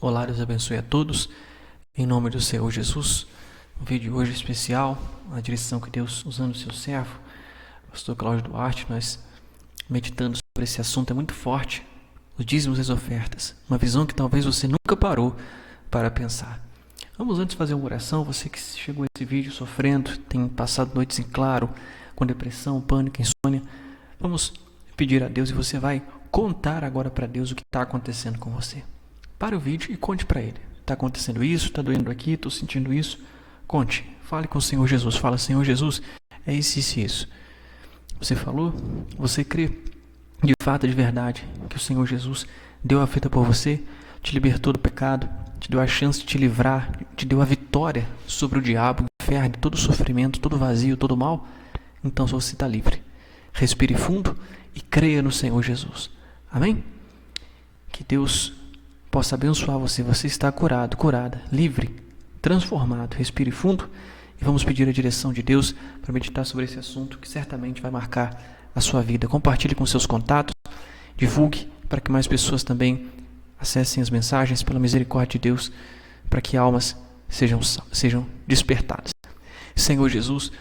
Olá, Deus abençoe a todos, em nome do Senhor Jesus. Um vídeo hoje especial, a direção que Deus, usando o seu servo, pastor Cláudio Duarte, nós meditando sobre esse assunto é muito forte, os dízimos e as ofertas, uma visão que talvez você nunca parou para pensar. Vamos antes fazer uma oração. Você que chegou a esse vídeo sofrendo, tem passado noites em claro, com depressão, pânico, insônia, vamos pedir a Deus e você vai contar agora para Deus o que está acontecendo com você. Pare o vídeo e conte para Ele. Está acontecendo isso, está doendo aqui, estou sentindo isso. Conte, fale com o Senhor Jesus. Fala: Senhor Jesus, é isso, isso e isso. Você falou? Você crê de fato, de verdade, que o Senhor Jesus deu a vida por você, te libertou do pecado, te deu a chance de te livrar, te deu a vitória sobre o diabo, o inferno, todo o sofrimento, todo o vazio, todo o mal? Então você está livre. Respire fundo e creia no Senhor Jesus. Amém? Que Deus possa abençoar você. Você está curado, curada, livre, transformado. Respire fundo e vamos pedir a direção de Deus para meditar sobre esse assunto que certamente vai marcar a sua vida. Compartilhe com seus contatos, divulgue para que mais pessoas também acessem as mensagens pela misericórdia de Deus, para que almas sejam despertadas. Senhor Jesus,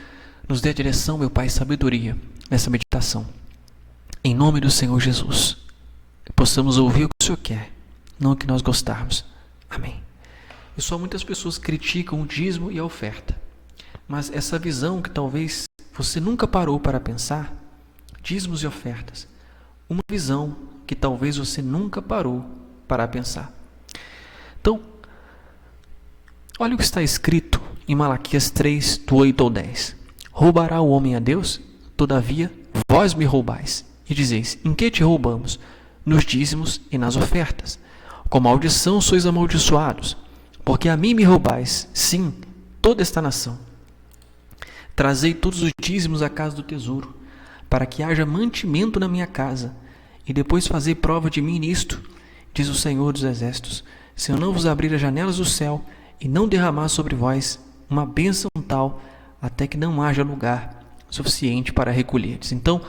nos dê a direção, meu Pai, sabedoria nessa meditação. Em nome do Senhor Jesus, que possamos ouvir o que o Senhor quer, não o que nós gostarmos. Amém. E só muitas pessoas criticam o dízimo e a oferta, mas essa visão que talvez você nunca parou para pensar, dízimos e ofertas, uma visão que talvez você nunca parou para pensar. Então, olha o que está escrito em Malaquias 3, do 8 ao 10. Roubará o homem a Deus? Todavia, vós me roubais. E dizeis: em que te roubamos? Nos dízimos e nas ofertas. Com maldição sois amaldiçoados, porque a mim me roubais, sim, toda esta nação. Trazei todos os dízimos à casa do tesouro, para que haja mantimento na minha casa, e depois fazei prova de mim nisto, diz o Senhor dos Exércitos, se eu não vos abrir as janelas do céu, e não derramar sobre vós uma bênção tal, até que não haja lugar suficiente para recolherdes. Então,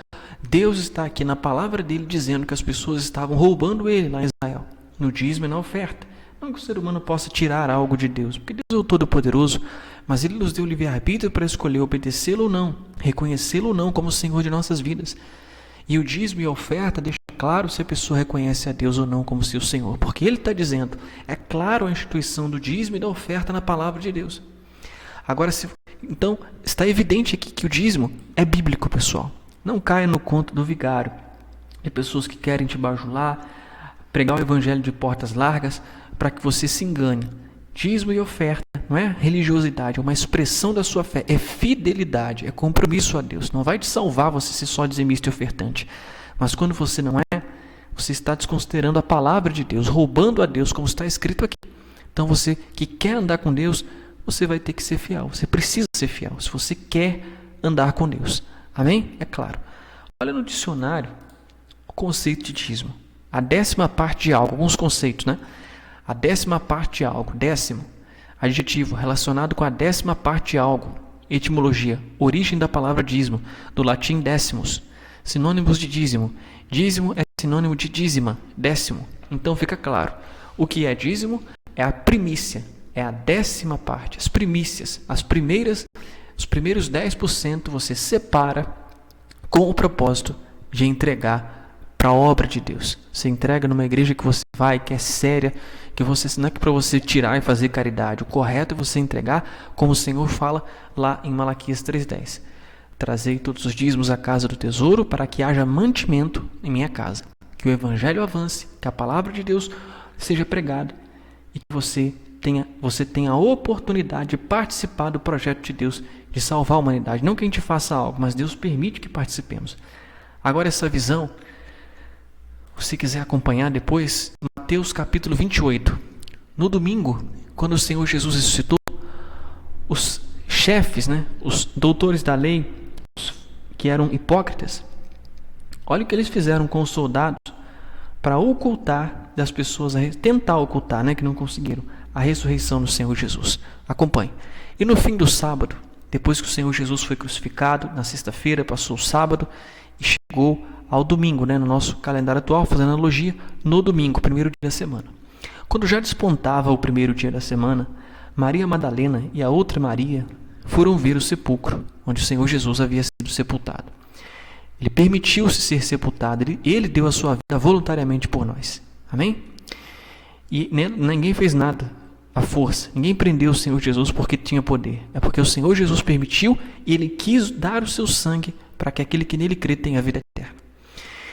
Deus está aqui na palavra dele dizendo que as pessoas estavam roubando ele lá em Israel, no dízimo e na oferta. Não que o ser humano possa tirar algo de Deus, porque Deus é o Todo-Poderoso, mas Ele nos deu livre-arbítrio para escolher obedecê-lo ou não, reconhecê-lo ou não como Senhor de nossas vidas. E o dízimo e a oferta deixa claro se a pessoa reconhece a Deus ou não como seu Senhor, porque Ele está dizendo, é claro a instituição do dízimo e da oferta na palavra de Deus. Agora, então, está evidente aqui que o dízimo é bíblico, pessoal. Não caia no conto do vigário, de pessoas que querem te bajular, pregar o evangelho de portas largas, para que você se engane. Dízimo e oferta não é religiosidade, é uma expressão da sua fé, é fidelidade, é compromisso a Deus. Não vai te salvar você ser só dizimista e ofertante. Mas quando você não é, você está desconsiderando a palavra de Deus, roubando a Deus, como está escrito aqui. Então você que quer andar com Deus, você vai ter que ser fiel. Você precisa ser fiel, se você quer andar com Deus. Amém? É claro. Olha no dicionário o conceito de dízimo. A 10ª parte de algo, alguns conceitos, né? A 10ª parte de algo, décimo, adjetivo relacionado com a 10ª parte de algo, etimologia, origem da palavra dízimo, do latim décimos, sinônimos de dízimo. Dízimo é sinônimo de dízima, décimo. Então fica claro, o que é dízimo é a primícia, é a 10ª parte, as primícias, os primeiros 10% você separa com o propósito de entregar para a obra de Deus. Você entrega numa igreja que você vai, que é séria, que você não é para você tirar e fazer caridade. O correto é você entregar, como o Senhor fala lá em Malaquias 3:10. Trazei todos os dízimos à casa do tesouro, para que haja mantimento em minha casa. Que o evangelho avance, que a palavra de Deus seja pregada e que você tenha a oportunidade de participar do projeto de Deus de salvar a humanidade. Não que a gente faça algo, mas Deus permite que participemos. Agora essa visão, se quiser acompanhar depois, Mateus capítulo 28. No domingo, quando o Senhor Jesus ressuscitou, os chefes, os doutores da lei, que eram hipócritas, olha o que eles fizeram com os soldados para ocultar das pessoas, tentar ocultar, que não conseguiram, a ressurreição do Senhor Jesus. Acompanhe. E no fim do sábado, depois que o Senhor Jesus foi crucificado, na sexta-feira passou o sábado e chegou ao domingo, no nosso calendário atual, fazendo analogia, no domingo, primeiro dia da semana. Quando já despontava o primeiro dia da semana, Maria Madalena e a outra Maria foram ver o sepulcro, onde o Senhor Jesus havia sido sepultado. Ele permitiu-se ser sepultado, ele deu a sua vida voluntariamente por nós. Amém? E ninguém fez nada à força, ninguém prendeu o Senhor Jesus porque tinha poder. É porque o Senhor Jesus permitiu e ele quis dar o seu sangue para que aquele que nele crê tenha vida eterna.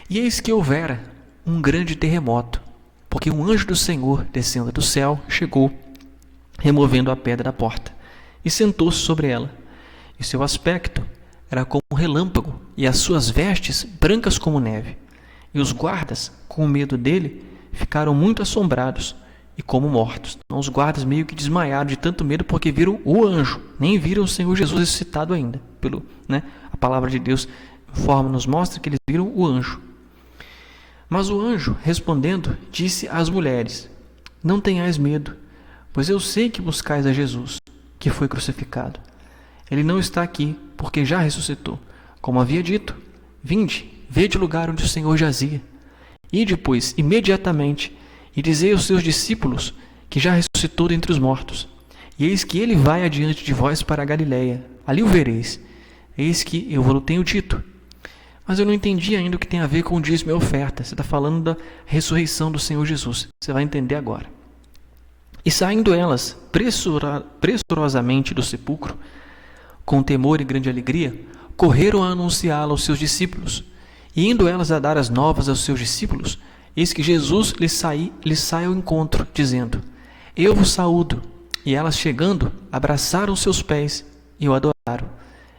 E eis que houvera um grande terremoto, porque um anjo do Senhor, descendo do céu, chegou, removendo a pedra da porta, e sentou-se sobre ela. E seu aspecto era como um relâmpago, e as suas vestes brancas como neve. E os guardas, com medo dele, ficaram muito assombrados e como mortos. Então, os guardas meio que desmaiaram de tanto medo porque viram o anjo, nem viram o Senhor Jesus ressuscitado ainda. A palavra de Deus nos mostra que eles viram o anjo. Mas o anjo, respondendo, disse às mulheres: não tenhais medo, pois eu sei que buscais a Jesus, que foi crucificado. Ele não está aqui, porque já ressuscitou. Como havia dito, vinde, vede o lugar onde o Senhor jazia. E depois, imediatamente, e dizei aos seus discípulos que já ressuscitou dentre os mortos. E eis que ele vai adiante de vós para a Galiléia, ali o vereis. Eis que eu vos tenho dito. Mas eu não entendi ainda o que tem a ver com o dízimo e oferta. Você está falando da ressurreição do Senhor Jesus. Você vai entender agora. E saindo elas pressurosamente do sepulcro, com temor e grande alegria, correram a anunciá-lo aos seus discípulos. E indo elas a dar as novas aos seus discípulos, eis que Jesus lhes sai ao encontro, dizendo: eu vos saúdo. E elas, chegando, abraçaram seus pés e o adoraram.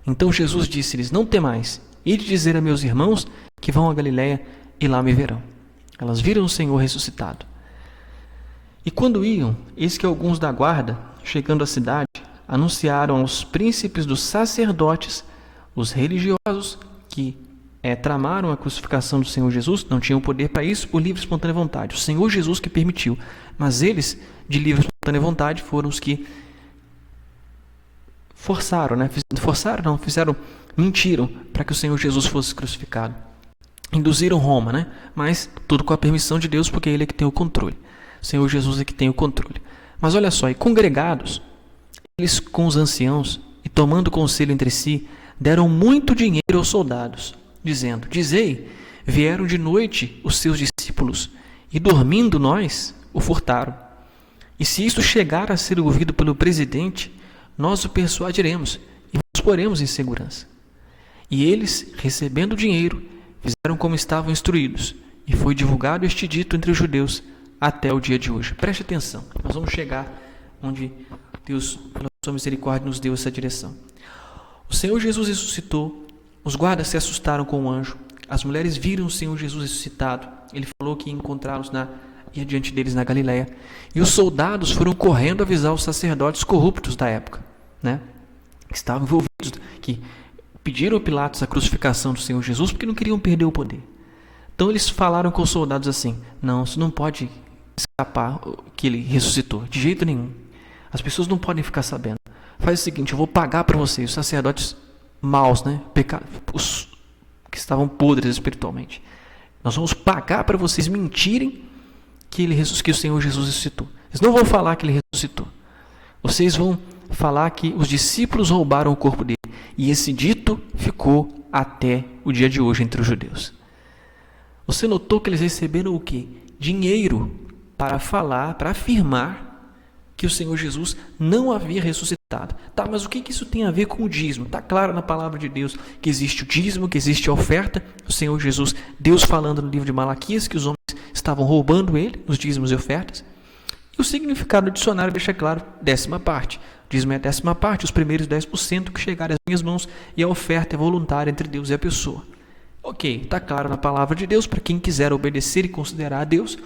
Então Jesus disse-lhes: não temais, ide dizer a meus irmãos que vão a Galiléia e lá me verão. Elas viram o Senhor ressuscitado. E quando iam, eis que alguns da guarda, chegando à cidade, anunciaram aos príncipes dos sacerdotes, os religiosos, que tramaram a crucificação do Senhor Jesus, não tinham poder para isso, por livre e espontânea vontade. O Senhor Jesus que permitiu. Mas eles, de livre e espontânea vontade, foram os que mentiram para que o Senhor Jesus fosse crucificado. Induziram Roma, mas tudo com a permissão de Deus, porque Ele é que tem o controle. O Senhor Jesus é que tem o controle. Mas olha só, e congregados, eles com os anciãos, e tomando conselho entre si, deram muito dinheiro aos soldados, dizendo: dizei, vieram de noite os seus discípulos, e dormindo nós, o furtaram. E se isto chegar a ser ouvido pelo presidente, nós o persuadiremos e vos poremos em segurança. E eles, recebendo o dinheiro, fizeram como estavam instruídos, e foi divulgado este dito entre os judeus até o dia de hoje. Preste atenção, nós vamos chegar onde Deus, pela sua misericórdia, nos deu essa direção. O Senhor Jesus ressuscitou, os guardas se assustaram com o anjo, as mulheres viram o Senhor Jesus ressuscitado, ele falou que ia encontrá-los e adiante deles na Galiléia, e os soldados foram correndo avisar os sacerdotes corruptos da época, que estavam envolvidos, que pediram a Pilatos a crucificação do Senhor Jesus porque não queriam perder o poder. Então eles falaram com os soldados assim: não, isso não pode escapar que ele ressuscitou, de jeito nenhum. As pessoas não podem ficar sabendo. Faz o seguinte, eu vou pagar para vocês, os sacerdotes maus, os que estavam podres espiritualmente. Nós vamos pagar para vocês mentirem que o Senhor Jesus ressuscitou. Eles não vão falar que ele ressuscitou. Vocês vão falar que os discípulos roubaram o corpo dele. E esse dito ficou até o dia de hoje entre os judeus. Você notou que eles receberam o quê? Dinheiro para falar, para afirmar que o Senhor Jesus não havia ressuscitado. Tá, mas o que isso tem a ver com o dízimo? Está claro na palavra de Deus que existe o dízimo, que existe a oferta. O Senhor Jesus, Deus falando no livro de Malaquias que os homens estavam roubando ele, os dízimos e ofertas. E o significado do dicionário deixa claro, 10ª parte. O dízimo é a 10ª parte, os primeiros 10% que chegarem às minhas mãos, e a oferta é voluntária entre Deus e a pessoa. Ok, está claro na palavra de Deus para quem quiser obedecer e considerar a Deus.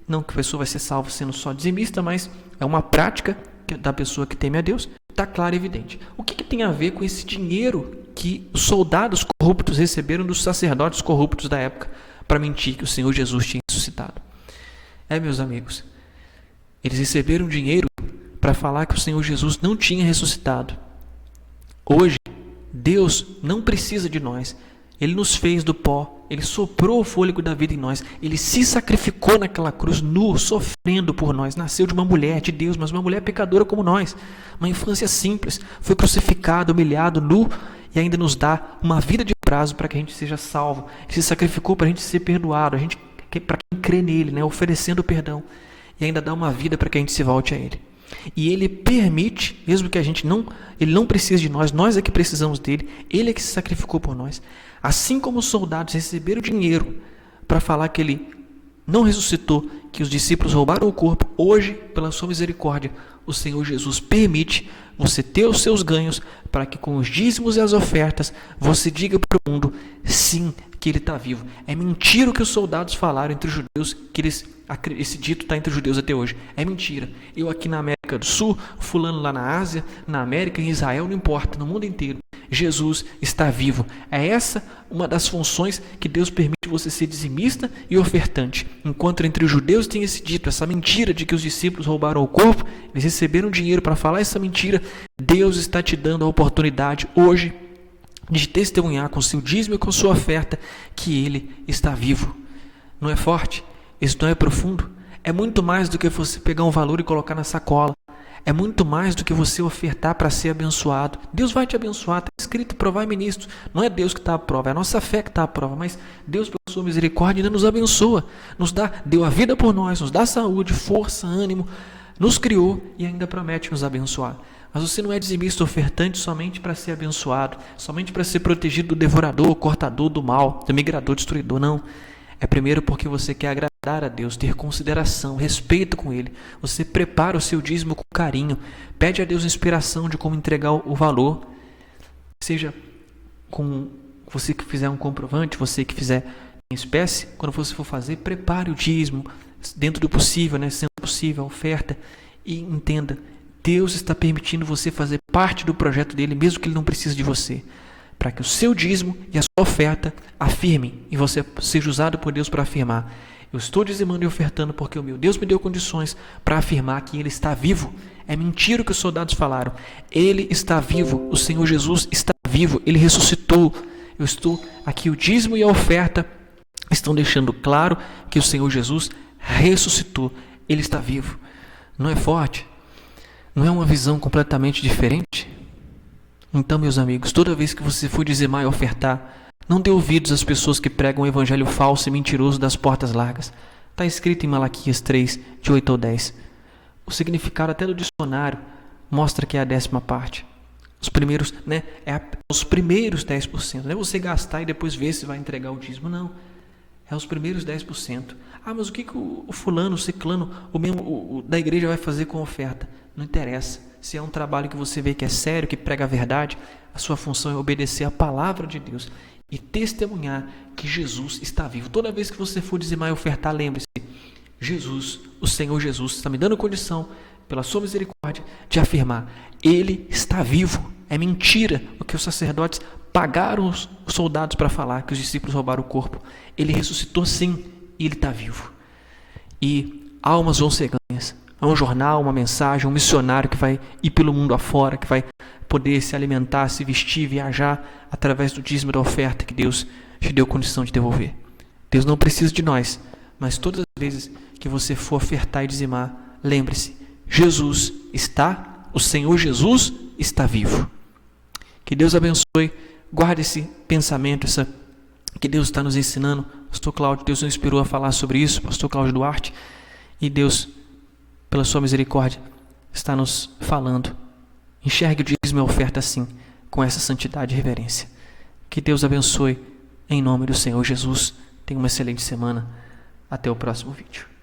Não que a pessoa vai ser salva sendo só dizimista, mas é uma prática da pessoa que teme a Deus. Está claro e evidente. O que tem a ver com esse dinheiro que os soldados corruptos receberam dos sacerdotes corruptos da época para mentir que o Senhor Jesus tinha ressuscitado? Meus amigos, eles receberam dinheiro para falar que o Senhor Jesus não tinha ressuscitado. Hoje, Deus não precisa de nós. Ele nos fez do pó Ele soprou o fôlego da vida em nós. Ele se sacrificou naquela cruz, nu, sofrendo por nós. Nasceu de uma mulher, de Deus, mas uma mulher pecadora como nós. Uma infância simples. Foi crucificado, humilhado, nu, e ainda nos dá uma vida de prazo para que a gente seja salvo. Ele se sacrificou para a gente ser perdoado, para quem crê nele, né? Oferecendo perdão. E ainda dá uma vida para que a gente se volte a ele. E ele permite, mesmo que ele não precise de nós é que precisamos dele, ele é que se sacrificou por nós. Assim como os soldados receberam dinheiro para falar que ele não ressuscitou, que os discípulos roubaram o corpo, hoje, pela sua misericórdia, o Senhor Jesus permite você ter os seus ganhos para que com os dízimos e as ofertas você diga para o mundo, sim, que ele está vivo. É mentira o que os soldados falaram entre os judeus, que esse dito está entre os judeus até hoje. É mentira. Eu aqui na América do Sul, fulano lá na Ásia, na América, em Israel, não importa, no mundo inteiro. Jesus está vivo. É essa uma das funções que Deus permite você ser dizimista e ofertante. Enquanto entre os judeus tem esse dito, essa mentira de que os discípulos roubaram o corpo, eles receberam dinheiro para falar essa mentira, Deus está te dando a oportunidade hoje de testemunhar com seu dízimo e com sua oferta que ele está vivo. Não é forte? Isso não é profundo? É muito mais do que você pegar um valor e colocar na sacola. É muito mais do que você ofertar para ser abençoado. Deus vai te abençoar, está escrito, provai ministros. Não é Deus que está à prova, é a nossa fé que está à prova, mas Deus, pela sua misericórdia, ainda nos abençoa, deu a vida por nós, nos dá saúde, força, ânimo, nos criou e ainda promete nos abençoar. Mas você não é dizimista ofertante somente para ser abençoado, somente para ser protegido do devorador, cortador do mal, do migrador, destruidor, não. É primeiro porque você quer agradar a Deus, ter consideração, respeito com Ele. Você prepara o seu dízimo com carinho, pede a Deus inspiração de como entregar o valor. Seja com você que fizer um comprovante, você que fizer em espécie, quando você for fazer, prepare o dízimo dentro do possível, né? Sendo possível a oferta, e entenda, Deus está permitindo você fazer parte do projeto dele, mesmo que ele não precise de você, para que o seu dízimo e a sua oferta afirmem e você seja usado por Deus para afirmar: eu estou dizimando e ofertando porque o meu Deus me deu condições para afirmar que ele está vivo. É mentira o que os soldados falaram. Ele está vivo, o Senhor Jesus está vivo, ele ressuscitou. Eu estou aqui, o dízimo e a oferta estão deixando claro que o Senhor Jesus ressuscitou, ele está vivo. Não é forte? Não é uma visão completamente diferente? Então, meus amigos, toda vez que você for dizimar e ofertar, não dê ouvidos às pessoas que pregam um evangelho falso e mentiroso das portas largas. Está escrito em Malaquias 3, de 8 ao 10. O significado até do dicionário mostra que é a 10ª parte. Os primeiros, os primeiros 10%. Não é você gastar e depois ver se vai entregar o dízimo, não. É os primeiros 10%. Ah, mas o que o fulano, o ciclano, o da igreja vai fazer com a oferta? Não interessa. Se é um trabalho que você vê que é sério, que prega a verdade, a sua função é obedecer a palavra de Deus e testemunhar que Jesus está vivo. Toda vez que você for dizimar e ofertar, lembre-se, Jesus, o Senhor Jesus, está me dando condição, pela sua misericórdia, de afirmar, ele está vivo. É mentira o que os sacerdotes pagaram os soldados para falar, que os discípulos roubaram o corpo. Ele ressuscitou sim, e ele está vivo. E almas vão ser ganhas. Há um jornal, uma mensagem, um missionário que vai ir pelo mundo afora, que vai poder se alimentar, se vestir, viajar através do dízimo da oferta que Deus te deu condição de devolver. Deus não precisa de nós, mas todas as vezes que você for ofertar e dizimar, lembre-se, Jesus está, o Senhor Jesus está vivo. Que Deus abençoe, guarde esse pensamento, que Deus está nos ensinando. Pastor Cláudio, Deus nos inspirou a falar sobre isso, Pastor Cláudio Duarte, e Deus, pela sua misericórdia, está nos falando. Enxergue o dízimo e a oferta assim, com essa santidade e reverência. Que Deus abençoe, em nome do Senhor Jesus. Tenha uma excelente semana. Até o próximo vídeo.